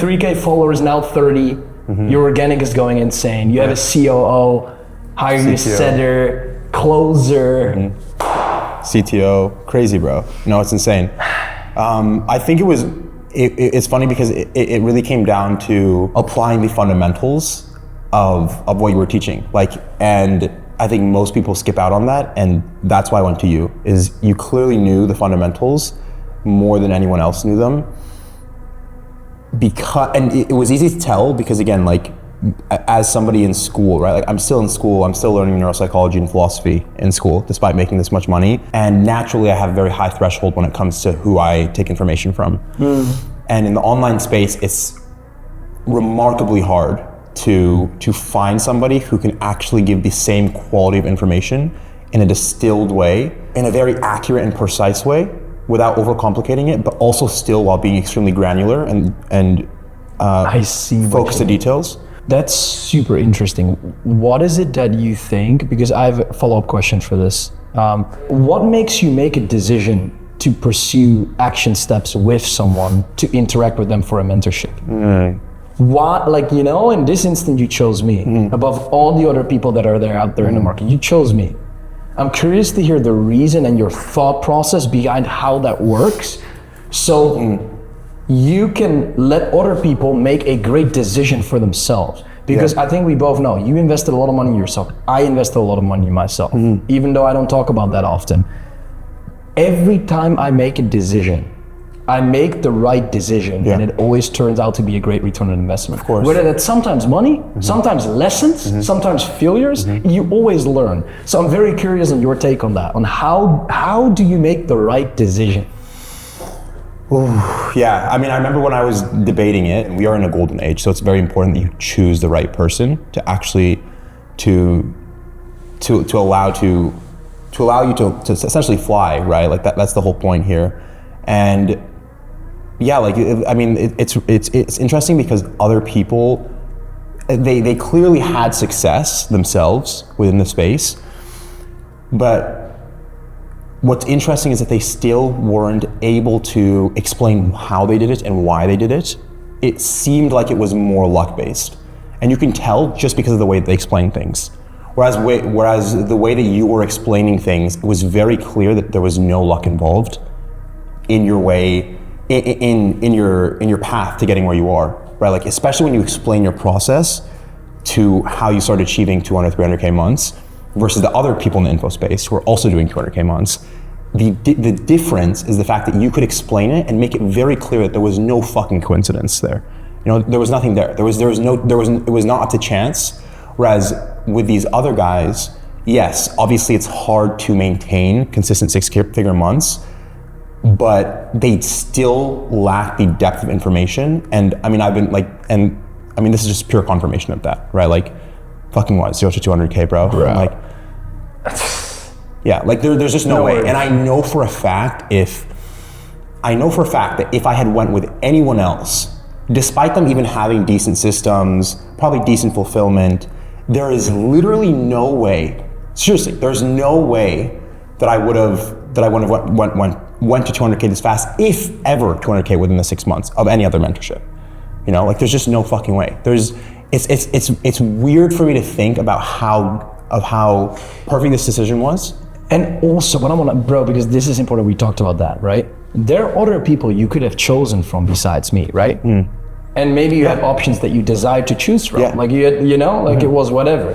3K followers, now 30. Your organic is going insane. You have a COO, hire you setter, closer. CTO, crazy, bro. No, it's insane. I think it's funny because it really came down to applying the fundamentals of what you were teaching. And I think most people skip out on that, and that's why I went to you, is you clearly knew the fundamentals more than anyone else knew them. And it was easy to tell because, again, as somebody in school, right? I'm still in school, I'm still learning neuropsychology and philosophy in school, despite making this much money. And naturally, I have a very high threshold when it comes to who I take information from. And in the online space, it's remarkably hard to find somebody who can actually give the same quality of information in a distilled way, in a very accurate and precise way, without overcomplicating it, but also still while being extremely granular and I see focus the details. That's super interesting. What is it that you think, because I have a follow-up question for this. What makes you make a decision to pursue action steps with someone, to interact with them for a mentorship? What, in this instant you chose me above all the other people that are out there in the market. You chose me. I'm curious to hear the reason and your thought process behind how that works, so you can let other people make a great decision for themselves. Because I think we both know, you invested a lot of money in yourself. I invested a lot of money in myself, even though I don't talk about that often. Every time I make a decision, I make the right decision, and it always turns out to be a great return on investment. Of course. Whether that's sometimes money, sometimes lessons, sometimes failures, you always learn. So I'm very curious on your take on that, on how do you make the right decision? Yeah, I remember when I was debating it, and we are in a golden age, so it's very important that you choose the right person to actually to allow you to essentially fly, right? That's the whole point here. And yeah, it's interesting because other people, they clearly had success themselves within the space, but what's interesting is that they still weren't able to explain how they did it and why they did it. It seemed like it was more luck-based. And you can tell just because of the way they explain things. Whereas the way that you were explaining things, it was very clear that there was no luck involved in your way, in your path to getting where you are, right? Especially when you explain your process to how you started achieving 200, 300K months versus the other people in the info space who are also doing 200K months. The difference is the fact that you could explain it and make it very clear that there was no fucking coincidence there. There was nothing there. It was not up to chance. Whereas with these other guys, yes, obviously it's hard to maintain consistent six-figure months, but they still lack the depth of information. And this is just pure confirmation of that, right? Fucking what, 0 to 200K, bro? There's just no way. And I know for a fact that if I had went with anyone else, despite them even having decent systems, probably decent fulfillment, there is literally no way, seriously, there's no way that I would have went to 200K this fast, if ever 200K within the 6 months of any other mentorship. There's just no fucking way. It's weird for me to think about how perfect this decision was. And also, what I want to, bro, because this is important, we talked about that, right? There are other people you could have chosen from besides me, right? And maybe you had options that you desired to choose from. It was whatever.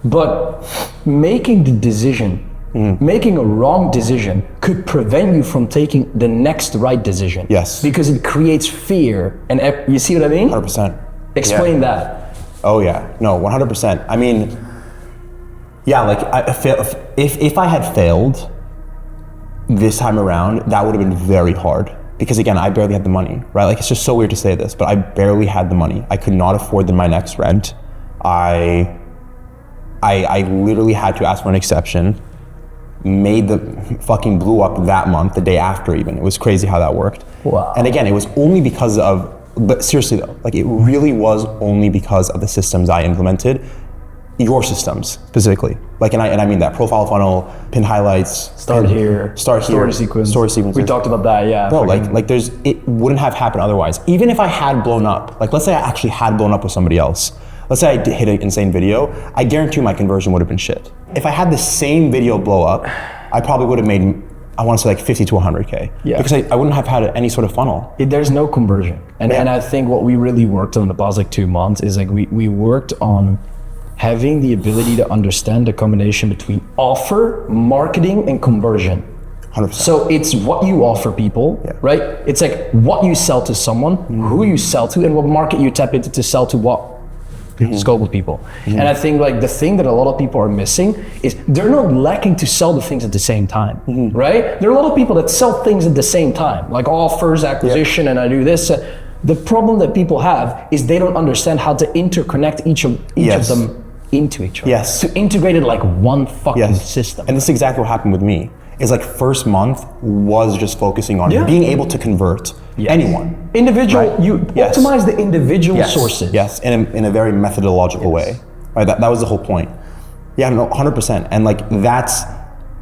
But making the decision, making a wrong decision could prevent you from taking the next right decision. Yes. Because it creates fear. And you see what I mean? 100%. Explain that. Oh yeah, no, 100%. If I had failed this time around, that would have been very hard. Because again, I barely had the money, right? It's just so weird to say this, but I barely had the money. I could not afford my next rent. I literally had to ask for an exception. Blew up that month, the day after even. It was crazy how that worked. Wow. And again, it was only because but seriously though, it really was only because of the systems I implemented your systems specifically. Like, and I mean that profile funnel, pin highlights, Start here. story sequences. We talked about that, yeah. Bro, like it wouldn't have happened otherwise. Even if I had blown up, like let's say I actually had blown up with somebody else. Let's say I hit an insane video, I guarantee my conversion would have been shit. If I had the same video blow up, I probably would have made, I want to say like 50 to 100K. Yeah. Because I wouldn't have had any sort of funnel. There's no conversion. And I think what we really worked on in the past like 2 months is like we worked on having the ability to understand the combination between offer, marketing, and conversion. 100%. So it's what you offer people, right? It's like what you sell to someone, who you sell to, and what market you tap into to sell to what scope of people. And I think like the thing that a lot of people are missing is they're not lacking to sell the things at the same time, right? There are a lot of people that sell things at the same time, like offers, acquisition, and I do this. The problem that people have is they don't understand how to interconnect each of them into each other. Yes. To integrate it like one fucking system. And this is exactly what happened with me. Is like first month was just focusing on being able to convert anyone. Individual, right? You optimize the individual sources. Yes, in a very methodological way. Right, that was the whole point. Yeah, no, 100%. And like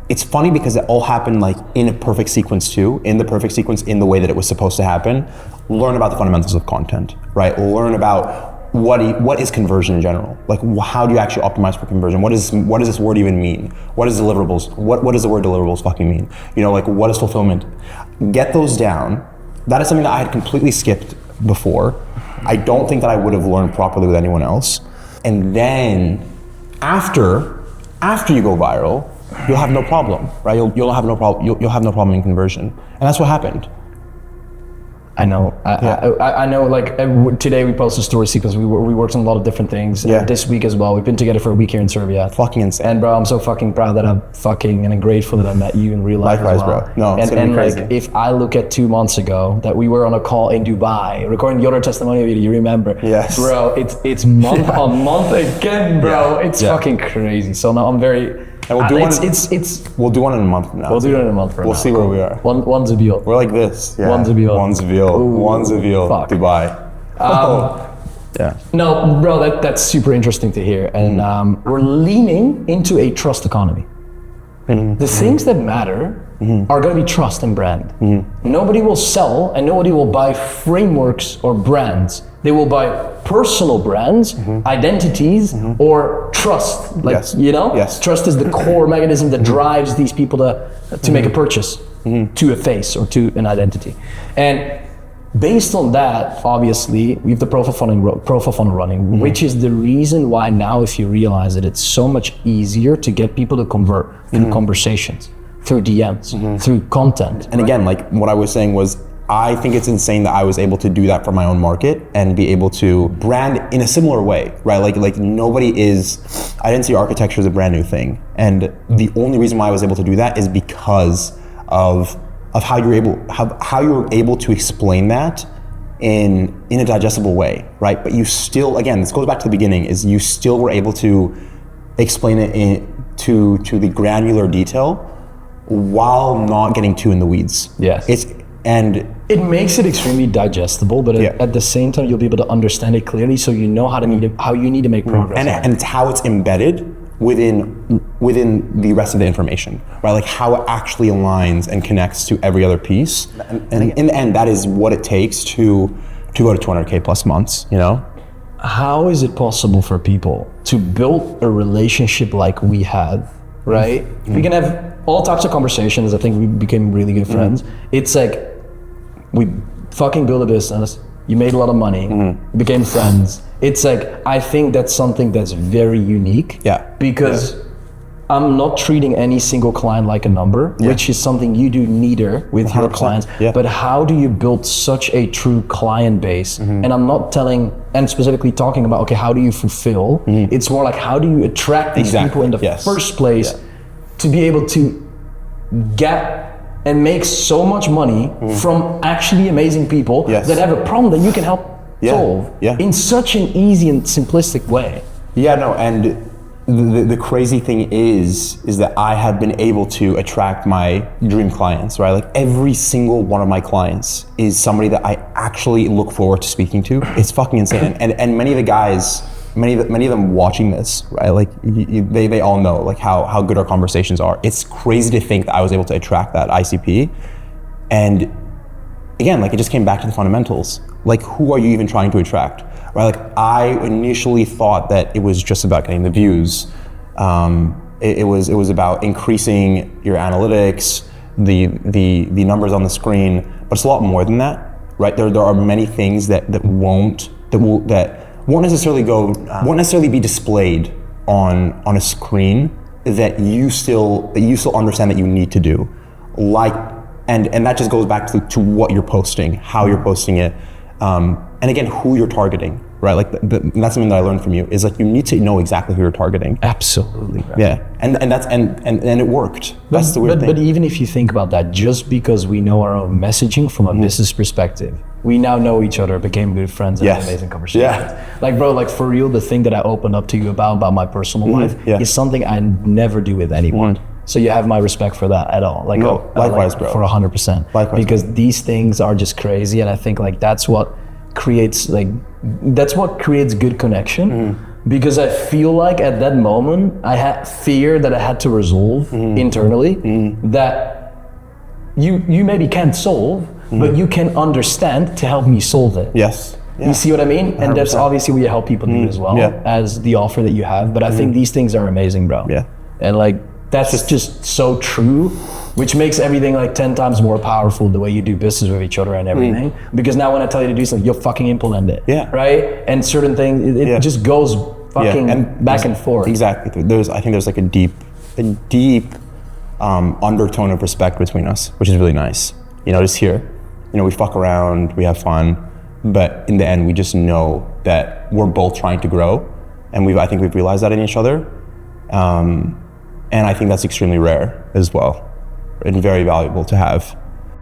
it's funny because it all happened like in a perfect sequence too, in the perfect sequence in the way that it was supposed to happen. Learn about the fundamentals of content, right? Learn about what is conversion in general? Like how do you actually optimize for conversion? What does this word even mean? What is deliverables? What does the word deliverables fucking mean? You know, like what is fulfillment? Get those down. That is something that I had completely skipped before. I don't think that I would have learned properly with anyone else. And then after you go viral, you'll have no problem, right? You'll have no problem. You'll have no problem in conversion, and that's what happened. I know. I know. Like today, we posted a story sequence. We worked on a lot of different things. This week as well. We've been together for a week here in Serbia. Fucking insane. And bro, I'm so fucking proud that I'm grateful that I met you in real life. Likewise, as well. bro. No, it's and crazy. Like if I look at 2 months ago that we were on a call in Dubai recording the other testimonial video, you remember? Yes. Bro, it's month on month again, bro. It's fucking crazy. So now I'm very. And we'll do we'll do one in a month from now. We'll do it in a month from now. We'll see where we are. One Zabil. We're like this. Yeah. One Zabil. One Zabil. Dubai. No, bro, that's super interesting to hear. And we're leaning into a trust economy. The things that matter are going to be trust and brand. Nobody will sell and nobody will buy frameworks or brands. They will buy personal brands, identities, or trust. Like, you know? Yes. Trust is the core mechanism that drives these people to make a purchase to a face or to an identity. And based on that, obviously, we have the profile funnel running, which is the reason why now, if you realize it, it's so much easier to get people to convert through conversations, through DMs, through content. And again, like what I was saying was, I think it's insane that I was able to do that for my own market and be able to brand in a similar way, right? Like nobody is, I didn't see architecture as a brand new thing. And the only reason why I was able to do that is because of how you're able to explain that in a digestible way, right? But you still, again, this goes back to the beginning, is you still were able to explain it to the granular detail while not getting too in the weeds. Yes. It makes it extremely digestible, but at the same time, you'll be able to understand it clearly, so you know how you need to make progress. And it's how it's embedded within the rest of the information, right? Like how it actually aligns and connects to every other piece. And in the end, that is what it takes to go to 200K plus months, you know? How is it possible for people to build a relationship like we had, right? We can have all types of conversations. I think we became really good friends. It's like, we fucking built a business, you made a lot of money, became friends. It's like, I think that's something that's very unique. Because I'm not treating any single client like a number, which is something you do neither with your clients. But how do you build such a true client base? And I'm not and specifically talking about, okay, how do you fulfill? It's more like, how do you attract these people in the first place to be able to get and make so much money from actually amazing people that have a problem that you can help solve in such an easy and simplistic way. And the crazy thing is that I have been able to attract my dream clients, right? Like every single one of my clients is somebody that I actually look forward to speaking to. It's fucking insane. And many of the guys many of them watching this, right? Like they all know like how good our conversations are. It's crazy to think that I was able to attract that ICP, and again, like it just came back to the fundamentals. Like, who are you even trying to attract, right? Like, I initially thought that it was just about getting the views. It was about increasing your analytics, the numbers on the screen, but it's a lot more than that, right? There are many things that won't necessarily be displayed on a screen that you still understand that you need to do, like, and that just goes back to what you're posting, how you're posting it, and again, who you're targeting, right? Like and that's something that I learned from you, is like you need to know exactly who you're targeting. Absolutely. Right. Yeah, and it worked. That's the weird thing. But even if you think about that, just because we know our own messaging from a business perspective, we now know each other, became good friends, and had amazing conversations. Yeah. Like, bro, like for real, the thing that I opened up to you about my personal life is something I never do with anyone. So you have my respect for that at all. Like, no, likewise, bro. For 100%. Likewise, because bro. These things are just crazy, and I think like that's what creates good connection. Because I feel like at that moment I had fear that I had to resolve internally that you maybe can't solve, but you can understand to help me solve it. Yes. Yeah. You see what I mean? 100%. And that's obviously what you help people do as well, as the offer that you have. But I think these things are amazing, bro. Yeah. And like, that's just so true, which makes everything like 10 times more powerful, the way you do business with each other and everything. Because now when I tell you to do something, you'll fucking implement it. Yeah. Right? And certain things, it just goes fucking and back and forth. Exactly. I think there's like a deep undertone of respect between us, which is really nice. You know, just here, you know, we fuck around, we have fun, but in the end, we just know that we're both trying to grow, and I think we've realized that in each other. And I think that's extremely rare as well, and very valuable to have.